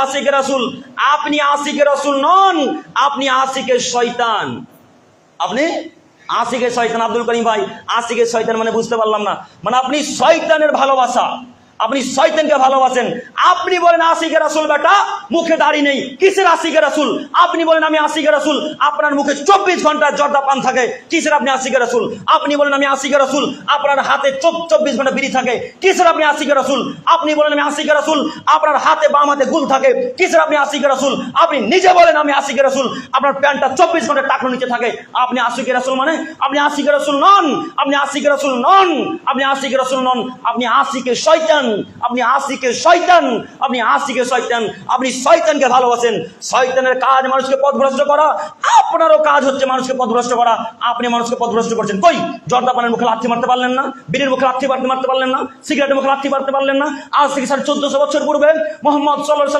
আশিকে রাসূল। আপনি আশিকে রাসূল নন, আপনি আশিকে শয়তান। আপনি আশিকে শয়তান। আব্দুল করিম ভাই, আশিকে শয়তান মানে বুঝতে পারলাম না। মানে আপনি শয়তানের ভালোবাসা, আপনি শয়তানকে ভালোবাসেন। আপনি বলেন আশিকে রাসূল, বেটা মুখে দাড়ি নেই, কিসের আশিকে রাসূল? আপনি বলেন আমি আশিকে রাসূল, আপনার মুখে 24 ঘন্টা জর্দা পান থাকে, কিসের আপনি আশিকে রাসূল? আপনি বলেন আমি আশিকে রাসূল, আপনার হাতে 24 ঘন্টা বিড়ি থাকে, কিসের আপনি আশিকে রাসূল? আপনি বলেন আমি আশিকে রাসূল, আপনার হাতে বাম হাতে গুল থাকে, কিসের আপনি আশিকে রাসূল? আপনি নিজে বলেন আমি আশিকে রাসূল, আপনার প্যান্টটা 24 ঘন্টা টাকনো নিচে থাকে, আপনি আশিকে রাসূল? মানে আপনি আশিকে রাসূল নন, আপনি আশিকে রাসূল নন, আপনি আশিকে রাসূল নন, আপনি আশিকে শয়তান, আপনি আশিকে শয়তান, আপনি আশিকে শয়তান। আপনি শয়তানকে ভালোবাসেন। শয়তানের কাজ মানুষকে পথভ্রষ্ট করা, আপনারও কাজ হচ্ছে মানুষকে পথভ্রষ্ট করা। আপনি মানুষকে পথভ্রষ্ট করছেন। কই জর্দা পানের মুখে লাথি মারতে পারলেন না, বিড়ির মুখে লাথি মারতে পারলেন না, সিগারেটের মুখে লাথি মারতে পারলেন না। আজ থেকে 1450 বছর পূর্বে মুহাম্মদ সাল্লাল্লাহু আলাইহি